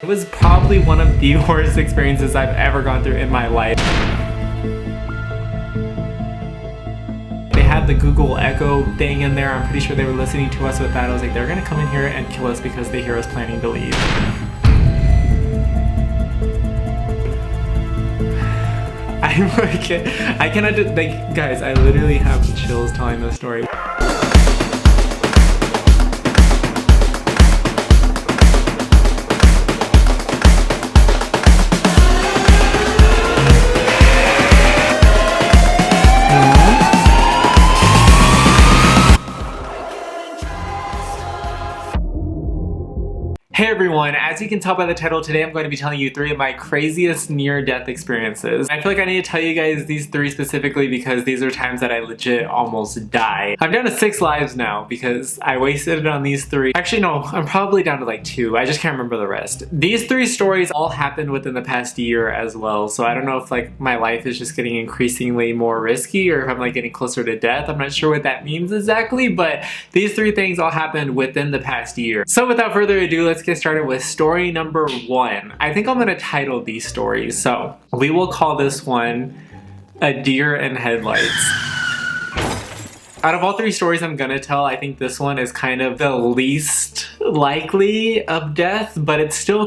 It was probably one of the worst experiences I've ever gone through in my life. They had the Google Echo thing in there. I'm pretty sure they were listening to us with that. I was like, they're gonna come in here and kill us because they hear us planning to leave. I'm like, I cannot do, like, guys, I literally have chills telling this story. Hey everyone, as you can tell by the title, today I'm going to be telling you 3 of my craziest near-death experiences. I feel like I need to tell you guys these 3 specifically because these are times that I legit almost die. I'm down to 6 lives now because I wasted it on these 3. Actually no, I'm probably down to like 2. I just can't remember the rest. These 3 stories all happened within the past year as well, so I don't know if like my life is just getting increasingly more risky or if I'm like getting closer to death. I'm not sure what that means exactly, but these 3 things all happened within the past year. So without further ado, let's get started with story number 1. I think I'm gonna title these stories, so we will call this one A Deer in Headlights. Out of all 3 stories I'm gonna tell, I think this one is kind of the least likely of death, but I still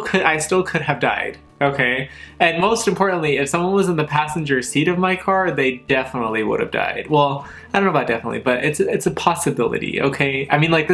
could have died. Okay, and most importantly, if someone was in the passenger seat of my car, they definitely would have died. Well, I don't know about definitely, but it's a possibility. Okay, I mean, like,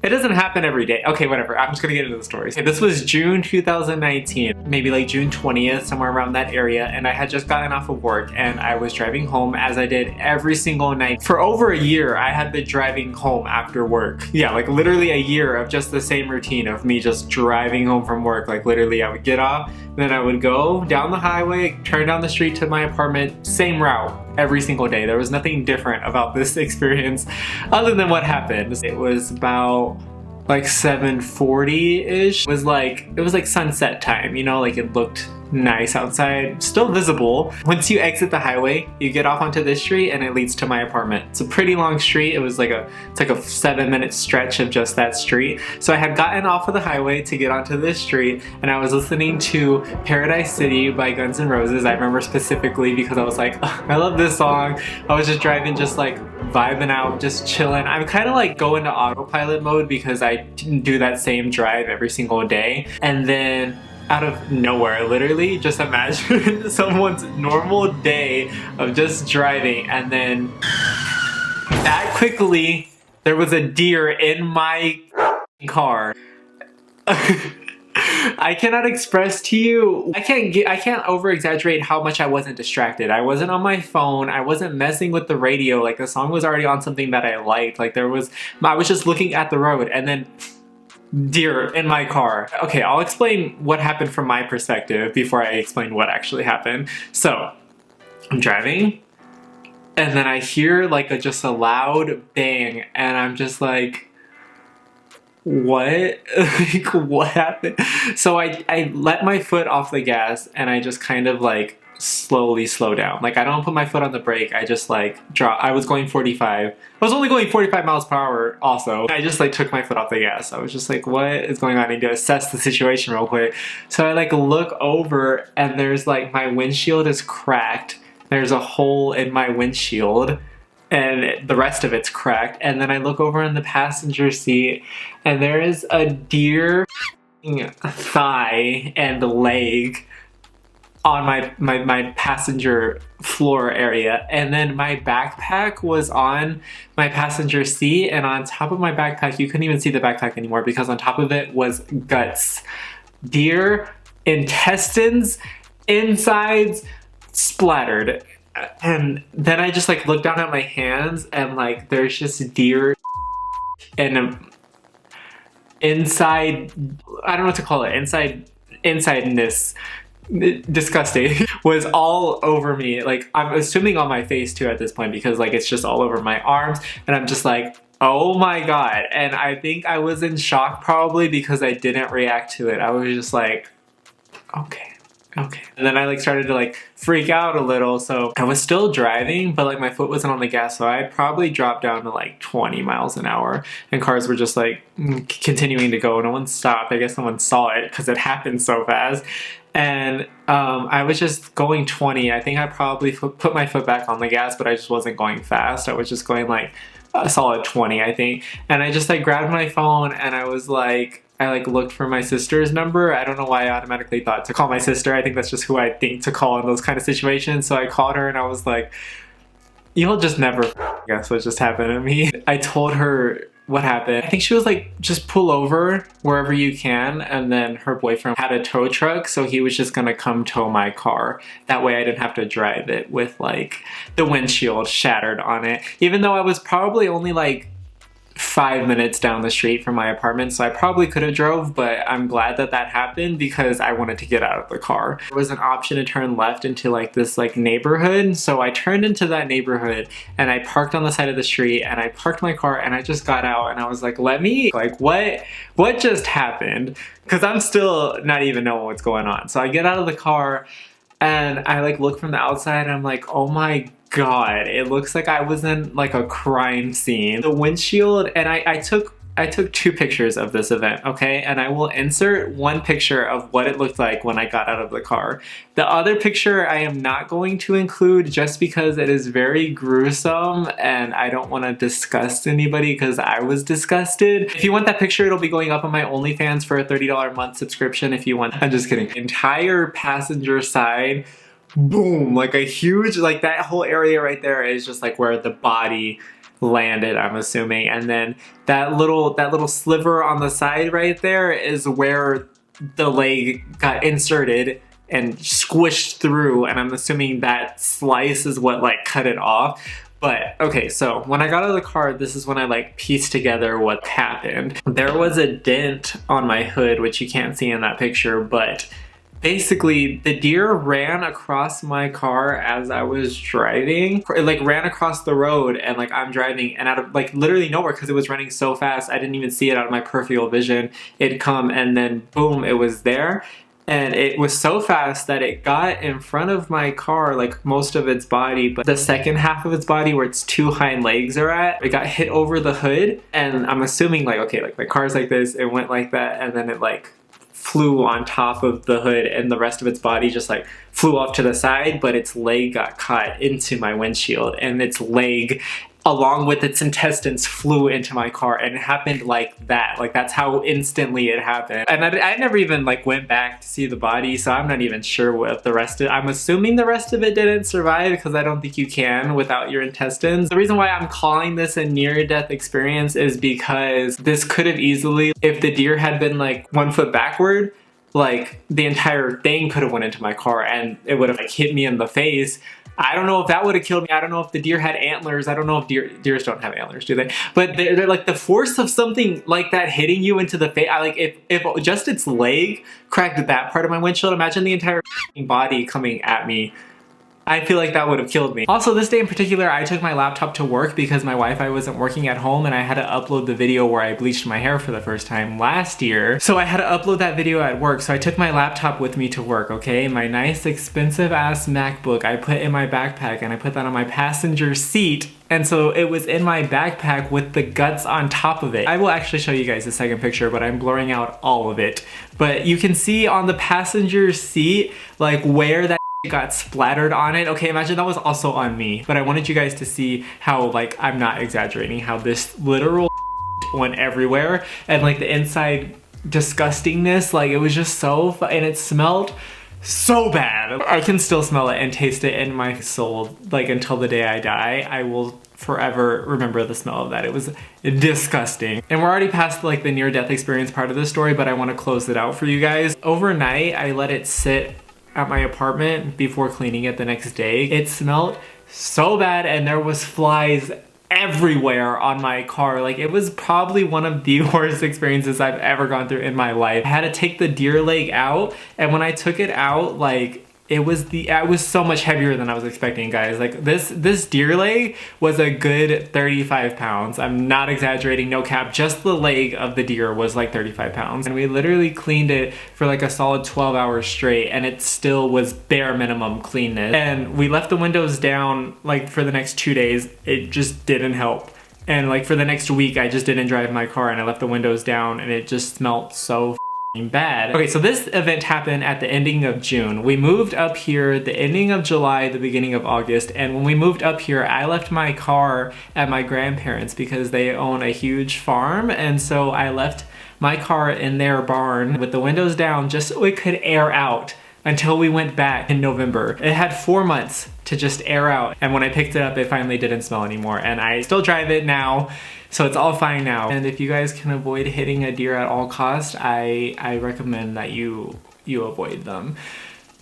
it doesn't happen every day. Okay, whatever. I'm just gonna get into the stories. Okay, this was June 2019, maybe like June 20th, somewhere around that area, and I had just gotten off of work and I was driving home as I did every single night. For over a year, I had been driving home after work. Yeah, like literally a year of just the same routine of me just driving home from work. Like literally I would get off, then I would go down the highway, turn down the street to my apartment, same route every single day. There was nothing different about this experience other than what happened. It was about like 7:40-ish. It was like sunset time, you know, like it looked nice outside, still visible. Once you exit the highway, you get off onto this street and it leads to my apartment. It's a pretty long street. It's like a 7-minute stretch of just that street. So I had gotten off of the highway to get onto this street and I was listening to Paradise City by Guns N' Roses. I remember specifically because I was like, oh, I love this song. I was just driving, just like vibing out, just chilling. I'm kind of like go into autopilot mode because I do that same drive every single day. And then out of nowhere, literally, just imagine someone's normal day of just driving and then that quickly there was a deer in my car. I cannot express to you, I can't over exaggerate how much I wasn't distracted. I wasn't on my phone, I wasn't messing with the radio, like the song was already on something that I liked, like I was just looking at the road and then deer in my car. Okay, I'll explain what happened from my perspective before I explain what actually happened. So, I'm driving, and then I hear like just a loud bang, and I'm just like, what? Like, what happened? So I let my foot off the gas, and I just kind of like slowly slow down. Like I don't put my foot on the brake, I just like drop. I was going 45. I was only going 45 miles per hour also. I just like took my foot off the gas. I was just like, what is going on? I need to assess the situation real quick. So I like look over and there's like my windshield is cracked. There's a hole in my windshield and the rest of it's cracked. And then I look over in the passenger seat and there is a deer thigh and leg on my passenger floor area, and then my backpack was on my passenger seat, and on top of my backpack, you couldn't even see the backpack anymore because on top of it was guts. Deer, intestines, insides, splattered. And then I just like look down at my hands and like there's just deer and inside, I don't know what to call it, insideness. Disgusting was all over me. Like I'm assuming on my face too at this point because like it's just all over my arms and I'm just like, oh my god. And I think I was in shock probably because I didn't react to it. I was just like, okay, Okay. And then I like started to like freak out a little. So I was still driving, but like my foot wasn't on the gas. So I probably dropped down to like 20 miles an hour and cars were just like continuing to go. No one stopped. I guess no one saw it because it happened so fast. And I was just going 20. I think I probably put my foot back on the gas, but I just wasn't going fast. I was just going like a solid 20, I think. And I just like grabbed my phone and I was like, I like looked for my sister's number. I don't know why I automatically thought to call my sister. I think that's just who I think to call in those kind of situations. So I called her and I was like, you'll just never guess what just happened to me. I told her what happened. I think she was like, just pull over wherever you can. And then her boyfriend had a tow truck, so he was just gonna come tow my car. That way I didn't have to drive it with like the windshield shattered on it. Even though I was probably only like 5 minutes down the street from my apartment, so I probably could have drove, but I'm glad that that happened because I wanted to get out of the car. There was an option to turn left into like this like neighborhood, so I turned into that neighborhood and I parked on the side of the street and I parked my car and I just got out and I was like, let me, like what just happened? Because I'm still not even knowing what's going on. So I get out of the car and I like look from the outside and I'm like, oh my God, it looks like I was in like a crime scene. The windshield, and I took 2 pictures of this event, okay? And I will insert one picture of what it looked like when I got out of the car. The other picture I am not going to include just because it is very gruesome and I don't want to disgust anybody because I was disgusted. If you want that picture, it'll be going up on my OnlyFans for a $30 a month subscription if you want. I'm just kidding. Entire passenger side, boom, like a huge, like that whole area right there is just like where the body landed, I'm assuming. And then that little sliver on the side right there is where the leg got inserted and squished through, and I'm assuming that slice is what like cut it off. But okay, so when I got out of the car, this is when I like pieced together what happened. There was a dent on my hood, which you can't see in that picture, but basically, the deer ran across my car as I was driving. It like ran across the road and like I'm driving and out of like literally nowhere because it was running so fast I didn't even see it out of my peripheral vision. It'd come and then boom, it was there. And it was so fast that it got in front of my car, like most of its body, but the second half of its body where its 2 hind legs are at, it got hit over the hood. And I'm assuming like, okay, like my car's like this, it went like that and then it like flew on top of the hood and the rest of its body just like flew off to the side, but its leg got caught into my windshield and its leg along with its intestines flew into my car, and it happened like that. Like that's how instantly it happened. And I never even like went back to see the body, so I'm not even sure what the rest of it, I'm assuming the rest of it didn't survive because I don't think you can without your intestines. The reason why I'm calling this a near-death experience is because this could have easily, if the deer had been like 1 foot backward, like the entire thing could have went into my car and it would have like hit me in the face. I don't know if that would have killed me. I don't know if the deer had antlers. I don't know if deers don't have antlers, do they? But they're like the force of something like that hitting you into the face. I like if just its leg cracked that part of my windshield, imagine the entire body coming at me. I feel like that would have killed me. Also, this day in particular, I took my laptop to work because my Wi-Fi wasn't working at home and I had to upload the video where I bleached my hair for the first time last year. So I had to upload that video at work. So I took my laptop with me to work, okay? My nice expensive ass MacBook I put in my backpack and I put that on my passenger seat. And so it was in my backpack with the guts on top of it. I will actually show you guys the second picture, but I'm blurring out all of it. But you can see on the passenger seat, like where that got splattered on it. Okay, imagine that was also on me, but I wanted you guys to see how, like, I'm not exaggerating, how this literal went everywhere and like the inside disgustingness, like it was just so and it smelled so bad. I can still smell it and taste it in my soul, like until the day I die. I will forever remember the smell of that. It was disgusting. And we're already past like the near-death experience part of the story, but I want to close it out for you guys. Overnight, I let it sit at my apartment before cleaning it the next day. It smelled so bad and there was flies everywhere on my car. Like it was probably one of the worst experiences I've ever gone through in my life. I had to take the deer leg out, and when I took it out, like it was so much heavier than I was expecting, guys. Like this deer leg was a good 35 pounds. I'm not exaggerating, no cap. Just the leg of the deer was like 35 pounds. And we literally cleaned it for like a solid 12 hours straight, and it still was bare minimum cleanness. And we left the windows down like for the next 2 days. It just didn't help. And like for the next week, I just didn't drive my car and I left the windows down, and it just smelled so bad. Okay, so this event happened at the ending of June. We moved up here the ending of July, the beginning of August, and when we moved up here, I left my car at my grandparents because they own a huge farm, and so I left my car in their barn with the windows down just so it could air out until we went back in November. It had 4 months to just air out, and when I picked it up, it finally didn't smell anymore, and I still drive it now. So it's all fine now. And if you guys can avoid hitting a deer at all costs, I recommend that you avoid them.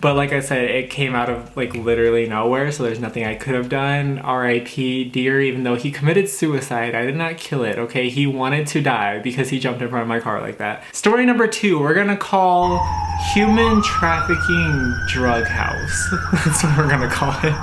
But like I said, it came out of like literally nowhere, so there's nothing I could have done. R.I.P. deer, even though he committed suicide, I did not kill it, okay? He wanted to die because he jumped in front of my car like that. Story number 2, we're gonna call Human Trafficking Drug House. That's what we're gonna call it.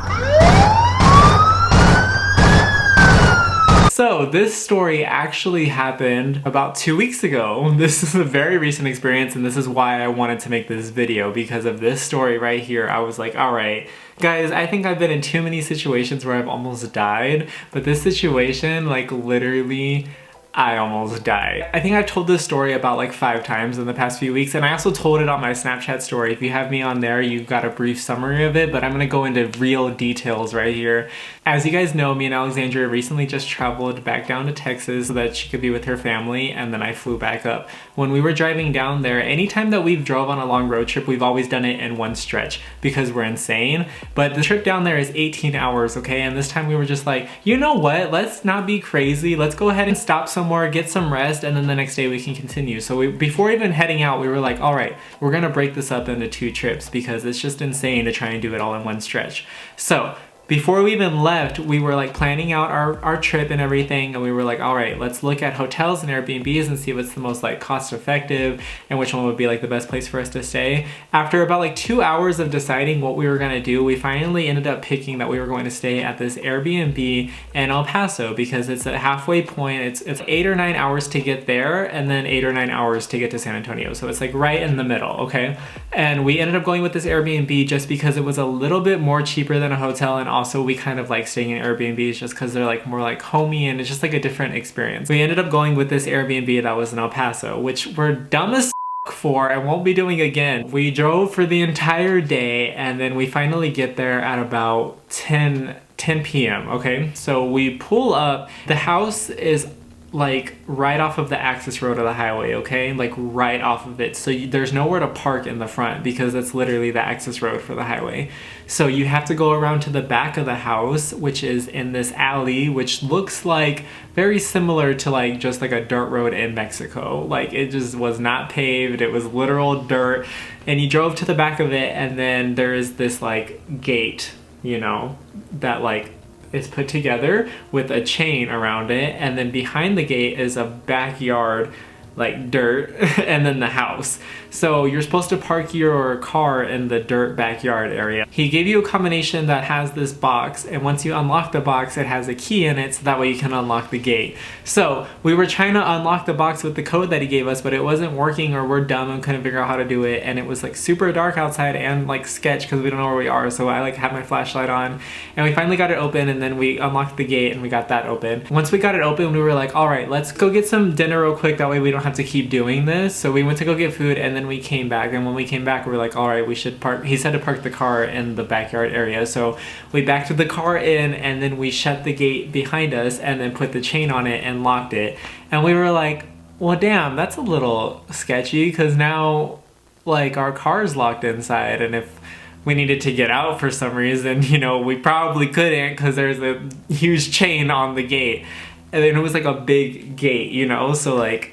So this story actually happened about 2 weeks ago. This is a very recent experience, and this is why I wanted to make this video, because of this story right here. I was like, all right, guys, I think I've been in too many situations where I've almost died, but this situation, like literally, I almost died. I think I've told this story about like 5 times in the past few weeks, and I also told it on my Snapchat story. If you have me on there, you've got a brief summary of it, but I'm gonna go into real details right here. As you guys know, me and Alexandria recently just traveled back down to Texas so that she could be with her family, and then I flew back up. When we were driving down there, anytime that we've drove on a long road trip, we've always done it in one stretch because we're insane. But the trip down there is 18 hours, okay? And this time we were just like, you know what? Let's not be crazy. Let's go ahead and stop somewhere, get some rest, and then the next day we can continue. So before even heading out, we were like, all right, we're gonna break this up into 2 trips because it's just insane to try and do it all in one stretch. So before we even left, we were like planning out our trip and everything, and we were like, all right, let's look at hotels and Airbnbs and see what's the most like cost effective and which one would be like the best place for us to stay. After about like 2 hours of deciding what we were gonna do, we finally ended up picking that we were going to stay at this Airbnb in El Paso because it's a halfway point. It's 8 or 9 hours to get there, and then 8 or 9 hours to get to San Antonio. So it's like right in the middle, okay? And we ended up going with this Airbnb just because it was a little bit more cheaper than a hotel, and also we kind of like staying in Airbnbs just because they're like more like homey, and it's just like a different experience. We ended up going with this Airbnb that was in El Paso, which we're dumb as for and won't be doing again. We drove for the entire day, and then we finally get there at about 10 p.m. okay? So we pull up. The house is like right off of the access road of the highway, okay? Like right off of it. So there's nowhere to park in the front because it's literally the access road for the highway. So you have to go around to the back of the house, which is in this alley, which looks like very similar to like just like a dirt road in Mexico. Like it just was not paved, it was literal dirt. And you drove to the back of it, and then there is this like gate, you know, that like is put together with a chain around it, and then behind the gate is a backyard like dirt and then the house. So you're supposed to park your car in the dirt backyard area. He gave you a combination that has this box, and once you unlock the box, it has a key in it so that way you can unlock the gate. So we were trying to unlock the box with the code that he gave us, but it wasn't working, or we're dumb and couldn't figure out how to do it, and it was like super dark outside and like sketch because we don't know where we are. So I like had my flashlight on, and we finally got it open, and then we unlocked the gate and we got that open. Once we got it open, we were like, all right, let's go get some dinner real quick, that way we don't have to keep doing this. So we went to go get food, and then we came back, and when we came back we were like, all right, we should park. He said to park the car in the backyard area, so we backed the car in, and then we shut the gate behind us and then put the chain on it and locked it. And we were like, well damn, that's a little sketchy, because now like our car is locked inside, and if we needed to get out for some reason, you know, we probably couldn't because there's a huge chain on the gate, and then it was like a big gate, you know, so like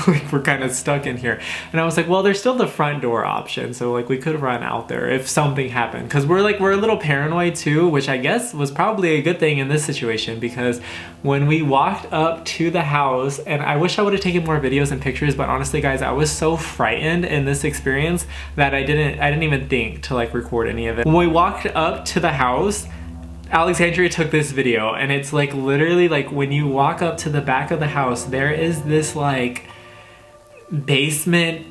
like we're kind of stuck in here. And I was like, well, there's still the front door option, so like we could run out there if something happened, because we're a little paranoid too, which I guess was probably a good thing in this situation, because when we walked up to the house, and I wish I would have taken more videos and pictures, but honestly guys, I was so frightened in this experience that I didn't even think to like record any of it. When we walked up to the house, Alexandria took this video, and it's like literally like when you walk up to the back of the house, there is this like basement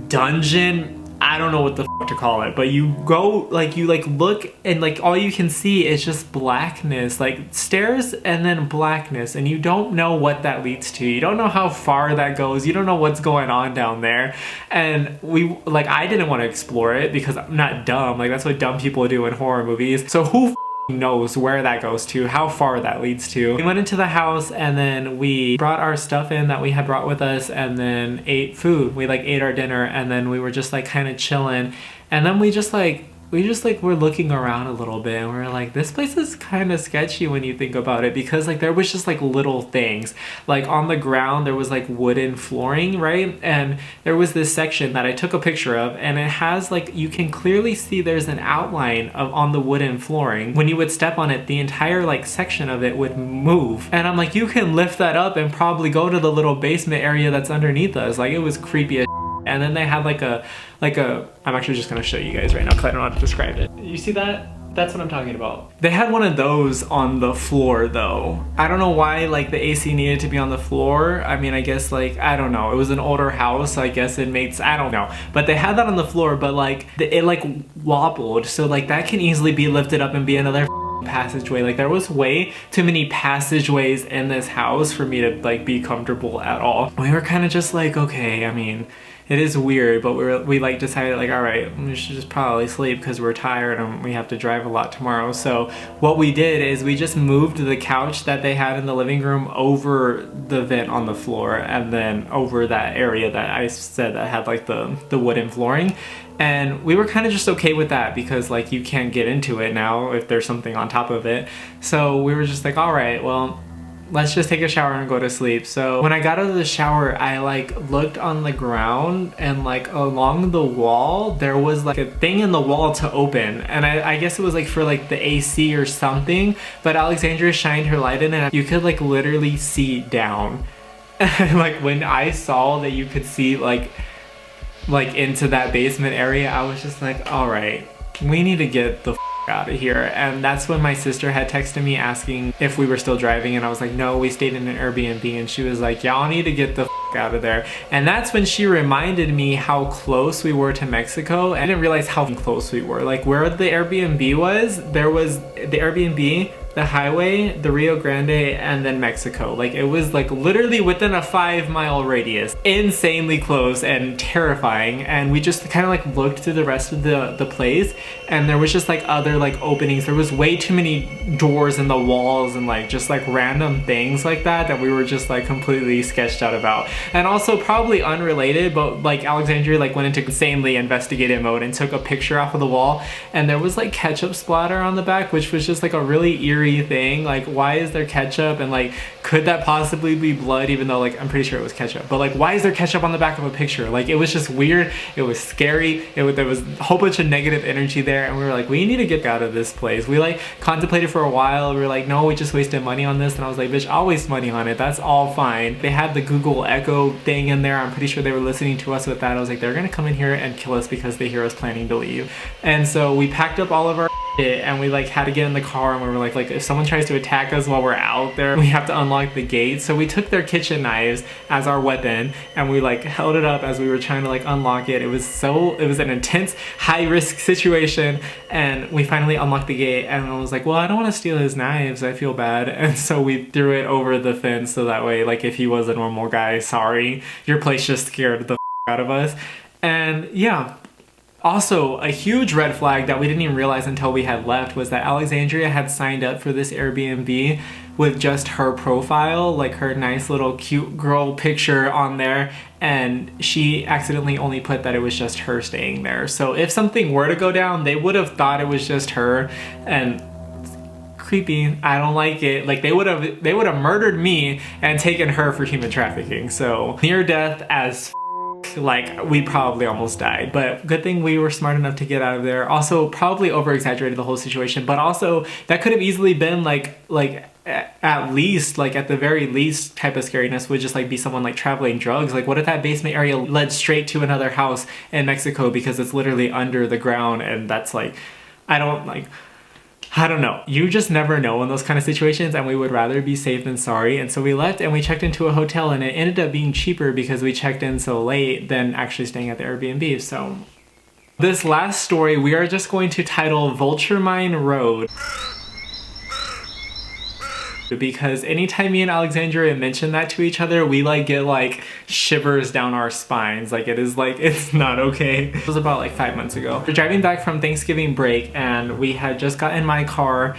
dungeon, I don't know what the fuck to call it, but you go like you like look, and like all you can see is just blackness, like stairs and then blackness, and you don't know what that leads to. You don't know how far that goes. You don't know what's going on down there. And we like, I didn't want to explore it because I'm not dumb. Like that's what dumb people do in horror movies. So who knows where that goes to, how far that leads to. We went into the house, and then we brought our stuff in that we had brought with us, and then ate food. We like ate our dinner, and then we were just like kind of chilling, and then we just were looking around a little bit, and we were like, this place is kind of sketchy when you think about it, because like there was just like little things. Like on the ground there was like wooden flooring, right? And there was this section that I took a picture of, and it has like, you can clearly see there's an outline of on the wooden flooring. When you would step on it, the entire like section of it would move. And I'm like, you can lift that up and probably go to the little basement area that's underneath us. Like it was creepy as. And then they had like a, I'm actually just gonna show you guys right now because I don't know how to describe it. You see that? That's what I'm talking about. They had one of those on the floor though. I don't know why like the AC needed to be on the floor. I mean, I guess like, I don't know. It was an older house, so I guess it makes, I don't know. But they had that on the floor, but like it like wobbled. So like that can easily be lifted up and be another passageway. Like there was way too many passageways in this house for me to like be comfortable at all. We were kind of just like, okay, I mean, it is weird, but we like decided like, all right, we should just probably sleep because we're tired and we have to drive a lot tomorrow. So what we did is we just moved the couch that they had in the living room over the vent on the floor, and then over that area that I said that had like the wooden flooring. And we were kind of just okay with that because like you can't get into it now if there's something on top of it. So we were just like, all right, well, let's just take a shower and go to sleep. So when I got out of the shower, I like looked on the ground, and like along the wall there was like a thing in the wall to open, and I guess it was like for like the AC or something, but Alexandria shined her light in and you could like literally see down. And like when I saw that you could see like into that basement area, I was just like, all right, we need to get the out of here. And that's when my sister had texted me asking if we were still driving, and I was like, no, we stayed in an Airbnb. And she was like, y'all need to get the out of there. And that's when she reminded me how close we were to Mexico. I didn't realize how close we were. Like where the Airbnb was, there was the Airbnb, the highway, the Rio Grande, and then Mexico. Like it was like literally within a 5-mile radius. Insanely close and terrifying. And we just kind of like looked through the rest of the place, and there was just like other like openings. There was way too many doors in the walls and like just like random things like that we were just like completely sketched out about. And also probably unrelated, but like Alexandria like went into insanely investigative mode and took a picture off of the wall, and there was like ketchup splatter on the back, which was just like a really eerie thing. Like why is there ketchup, and like could that possibly be blood, even though like I'm pretty sure it was ketchup, but like why is there ketchup on the back of a picture? Like it was just weird. It was scary. There was a whole bunch of negative energy there, and we were like, we need to get out of this place. We like contemplated for a while. We were like, no, we just wasted money on this. And I was like, bitch, I'll waste money on it, that's all fine. They had the Google Echo thing in there. I'm pretty sure they were listening to us with that. I was like, they're gonna come in here and kill us because they hear us planning to leave. And so we packed up all of our and we like had to get in the car, and we were like if someone tries to attack us while we're out there, we have to unlock the gate. So we took their kitchen knives as our weapon, and we like held it up as we were trying to like unlock it. It was an intense high risk situation, and we finally unlocked the gate, and I was like, well, I don't want to steal his knives, I feel bad. And so we threw it over the fence, so that way like if he was a normal guy, sorry, your place just scared the out of us. And yeah. Also, a huge red flag that we didn't even realize until we had left was that Alexandria had signed up for this Airbnb with just her profile, like her nice little cute girl picture on there, and she accidentally only put that it was just her staying there. So if something were to go down, they would have thought it was just her, and creepy. I don't like it. Like they would have murdered me and taken her for human trafficking. So near death as like we probably almost died, but good thing we were smart enough to get out of there. Also probably over exaggerated the whole situation, but also that could have easily been like at least, like at the very least type of scariness would just like be someone like traveling drugs. Like what if that basement area led straight to another house in Mexico because it's literally under the ground, and that's like, I don't know. You just never know in those kind of situations, and we would rather be safe than sorry. And so we left and we checked into a hotel, and it ended up being cheaper because we checked in so late than actually staying at the Airbnb. So this last story we are just going to title Vulture Mine Road, because anytime me and Alexandria mention that to each other, we like get like shivers down our spines. Like it is like, it's not okay. It was about like 5 months ago. We're driving back from Thanksgiving break, and we had just got in my car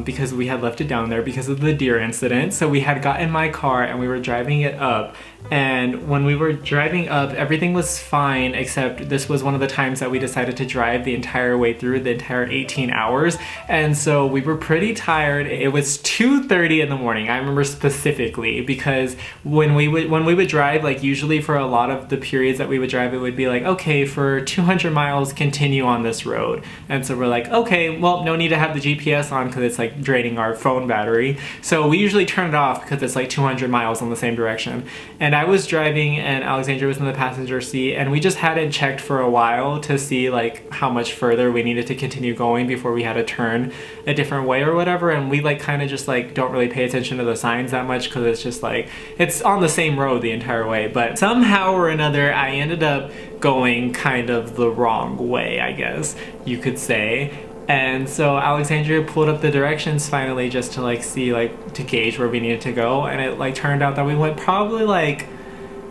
because we had left it down there because of the deer incident. So we had got in my car and we were driving it up, and when we were driving up, everything was fine, except this was one of the times that we decided to drive the entire way through, the entire 18 hours. And so we were pretty tired. It was 2:30 in the morning. I remember specifically because when we would drive, like usually for a lot of the periods that we would drive, it would be like, okay, for 200 miles, continue on this road. And so we're like, okay, well, no need to have the GPS on because it's like draining our phone battery. So we usually turn it off because it's like 200 miles in the same direction. And I was driving and Alexandria was in the passenger seat, and we just hadn't checked for a while to see like how much further we needed to continue going before we had to turn a different way or whatever. And we like kind of just like don't really pay attention to the signs that much because it's just like it's on the same road the entire way. But somehow or another I ended up going kind of the wrong way, I guess you could say. And so Alexandria pulled up the directions finally just to like see, like to gauge where we needed to go, and it like turned out that we went probably like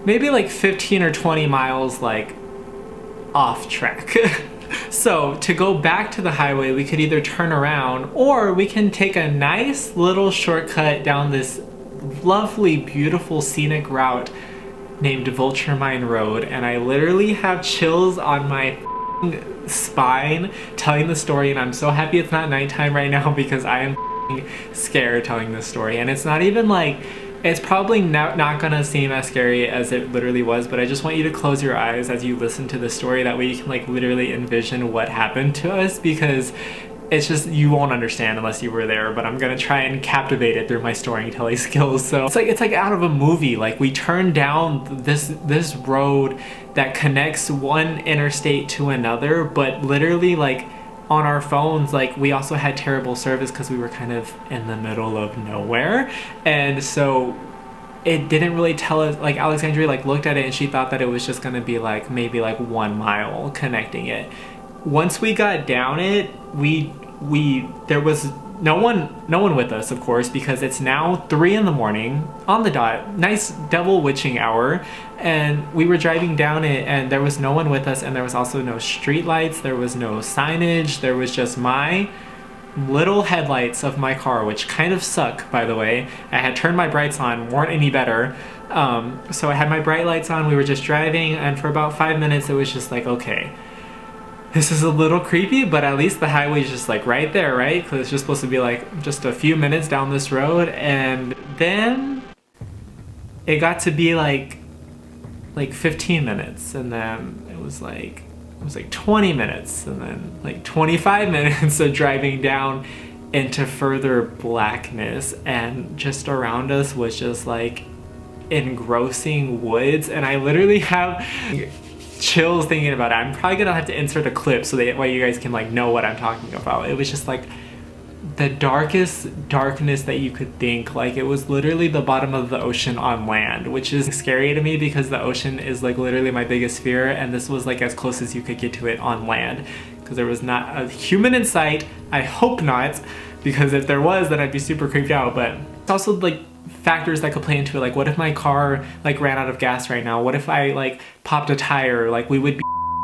maybe like 15 or 20 miles like off track. So to go back to the highway, we could either turn around or we can take a nice little shortcut down this lovely, beautiful scenic route named Vulture Mine Road. And I literally have chills on my spine telling the story, and I'm so happy it's not nighttime right now because I am scared telling this story. And it's not even like, it's probably not gonna seem as scary as it literally was, but I just want you to close your eyes as you listen to the story. That way you can like literally envision what happened to us, because it's just, you won't understand unless you were there, but I'm gonna try and captivate it through my storytelling skills. So it's like out of a movie. Like we turned down this road that connects one interstate to another, but literally like on our phones, like we also had terrible service because we were kind of in the middle of nowhere. And so it didn't really tell us, like Alexandria like looked at it and she thought that it was just gonna be like maybe like 1 mile connecting it. Once we got down it, there was no one with us, of course, because it's now 3 in the morning on the dot, nice devil witching hour, and we were driving down it and there was no one with us, and there was also no street lights, there was no signage, there was just my little headlights of my car, which kind of suck, by the way. I had turned my brights on, weren't any better. So I had my bright lights on, we were just driving, and for about 5 minutes it was just like, okay, this is a little creepy, but at least the highway's just like right there, right? Because it's just supposed to be like just a few minutes down this road. And then it got to be like 15 minutes, and then it was like 20 minutes, and then like 25 minutes of driving down into further blackness, and just around us was just like engrossing woods. And I literally have chills thinking about it. I'm probably gonna have to insert a clip so that way you guys can like know what I'm talking about. It was just like the darkest darkness that you could think. Like it was literally the bottom of the ocean on land, which is scary to me because the ocean is like literally my biggest fear, and this was like as close as you could get to it on land because there was not a human in sight. I hope not, because if there was, then I'd be super creeped out. But it's also like factors that could play into it, like what if my car like ran out of gas right now? What if I like popped a tire? Like we would be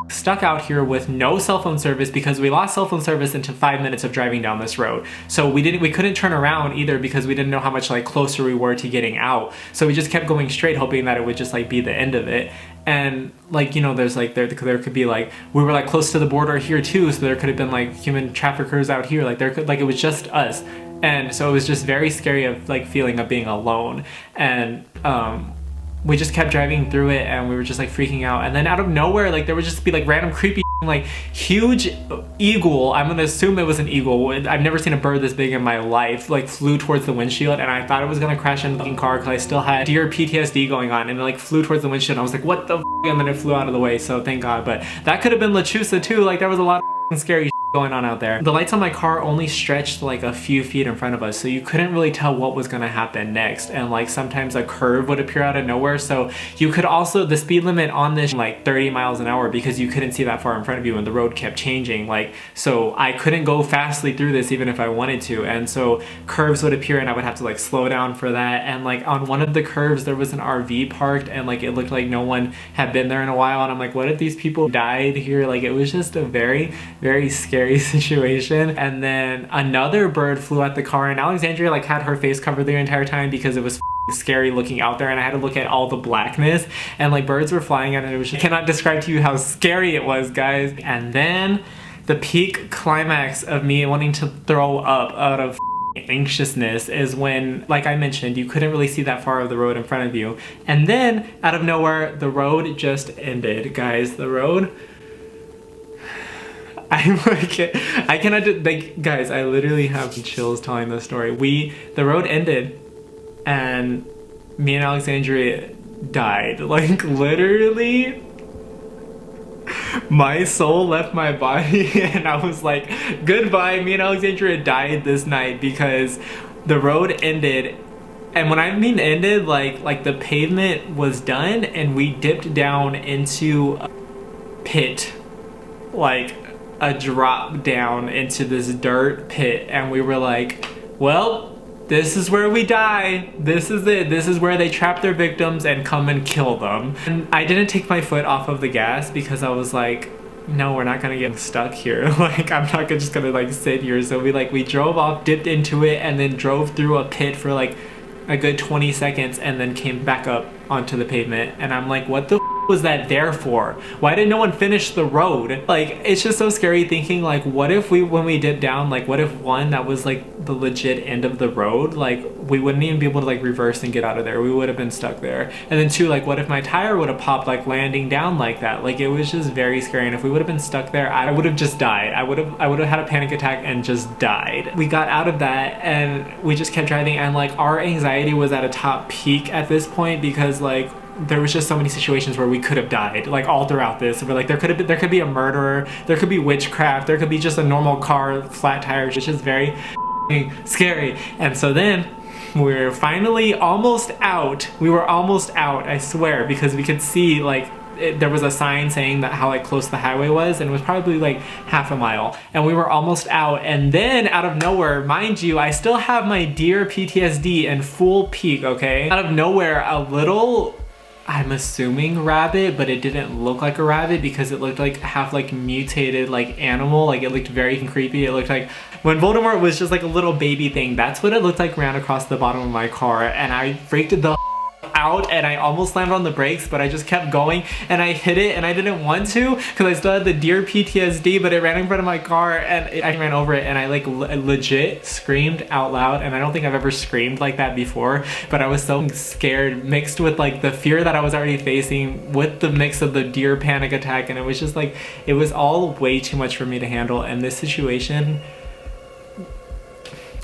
stuck out here with no cell phone service because we lost cell phone service into 5 minutes of driving down this road. So we couldn't turn around either because we didn't know how much like closer we were to getting out. So we just kept going straight, hoping that it would just like be the end of it. And like, you know, there's like there could be like, we were like close to the border here too, so there could have been like human traffickers out here. Like there could, like it was just us. And so it was just very scary of like feeling of being alone. And we just kept driving through it and we were just like freaking out. And then out of nowhere, like there would just be like random creepy like huge eagle, I'm gonna assume it was an eagle, I've never seen a bird this big in my life, like flew towards the windshield, and I thought it was gonna crash into the car because I still had deer PTSD going on, and it like flew towards the windshield and I was like, what the f? And then it flew out of the way, so thank God. But that could have been LaChusa too, like there was a lot of scary going on out there. The lights on my car only stretched like a few feet in front of us, so you couldn't really tell what was gonna happen next. And like sometimes a curve would appear out of nowhere, so you could also, the speed limit on this like 30 miles an hour because you couldn't see that far in front of you and the road kept changing. Like, so I couldn't go fastly through this even if I wanted to, and so curves would appear and I would have to like slow down for that. And like on one of the curves there was an RV parked and like it looked like no one had been there in a while, and I'm like, what if these people died here? Like it was just a very, very scary situation. And then another bird flew at the car, and Alexandria like had her face covered the entire time because it was scary looking out there, and I had to look at all the blackness, and like birds were flying at it. It was just, I cannot describe to you how scary it was, guys. And then the peak climax of me wanting to throw up out of anxiousness is when, like I mentioned, you couldn't really see that far of the road in front of you, and then out of nowhere the road just ended, guys. The road, I'm like, I cannot, like, guys, I literally have chills telling this story. The road ended and me and Alexandria died. Like literally, my soul left my body and I was like, goodbye. Me and Alexandria died this night because the road ended. And when I mean ended, like the pavement was done and we dipped down into a pit, like a drop down into this dirt pit, and we were like, well, this is where we die. This is it. This is where they trap their victims and come and kill them. And I didn't take my foot off of the gas because I was like, no, we're not gonna get stuck here. Like, I'm not just gonna like sit here. So we drove off, dipped into it, and then drove through a pit for like a good 20 seconds and then came back up onto the pavement. And I'm like, what the was that there for? Why did no one finish the road? Like, it's just so scary thinking like, what if when we dipped down, like what if one, that was like the legit end of the road, like we wouldn't even be able to like reverse and get out of there. We would have been stuck there. And then two, like what if my tire would have popped like landing down like that? Like it was just very scary. And if we would have been stuck there, I would have just died. I would have had a panic attack and just died. We got out of that and we just kept driving, and like our anxiety was at a top peak at this point because like there was just so many situations where we could have died, like all throughout this. We're like, there could be a murderer, there could be witchcraft, there could be just a normal car, flat tires. It's just very scary. And so then we're finally almost out. We were almost out, I swear, because we could see like there was a sign saying that how like close the highway was, and it was probably like half a mile, and we were almost out. And then out of nowhere, mind you, I still have my deer PTSD in full peak, okay? Out of nowhere, a little, I'm assuming rabbit, but it didn't look like a rabbit because it looked like half like mutated like animal. Like it looked very creepy. It looked like when Voldemort was just like a little baby thing. That's what it looked like, ran across the bottom of my car, and I freaked the out and I almost slammed on the brakes, but I just kept going and I hit it, and I didn't want to because I still had the deer PTSD, but it ran in front of my car and I ran over it, and I like legit screamed out loud. And I don't think I've ever screamed like that before, but I was so scared, mixed with like the fear that I was already facing with the mix of the deer panic attack, and it was just like, it was all way too much for me to handle. And this situation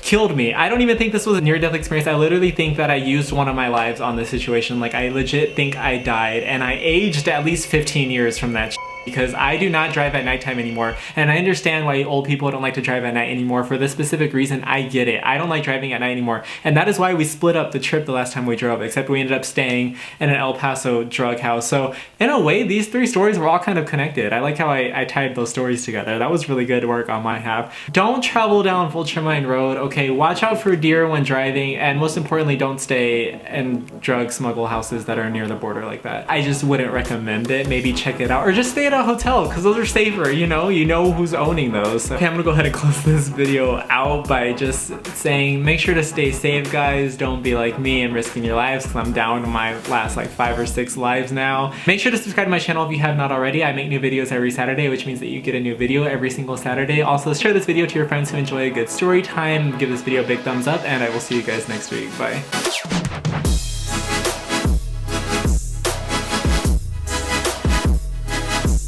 killed me. I don't even think this was a near-death experience. I literally think that I used one of my lives on this situation. Like I legit think I died, and I aged at least 15 years from that because I do not drive at nighttime anymore. And I understand why old people don't like to drive at night anymore. For this specific reason, I get it. I don't like driving at night anymore. And that is why we split up the trip the last time we drove, except we ended up staying in an El Paso drug house. So in a way, these three stories were all kind of connected. I like how I tied those stories together. That was really good work on my half. Don't travel down Vulture Mine Road, okay? Watch out for deer when driving, and most importantly, don't stay in drug smuggle houses that are near the border like that. I just wouldn't recommend it. Maybe check it out, or just stay at at a hotel because those are safer, you know who's owning those. So, okay, I'm gonna go ahead and close this video out by just saying make sure to stay safe, guys. Don't be like me and risking your lives, because I'm down to my last like 5 or 6 lives now. Make sure to subscribe to my channel if you have not already. I make new videos every Saturday, which means that you get a new video every single Saturday. Also, share this video to your friends who enjoy a good story time. Give this video a big thumbs up, and I will see you guys next week. Bye.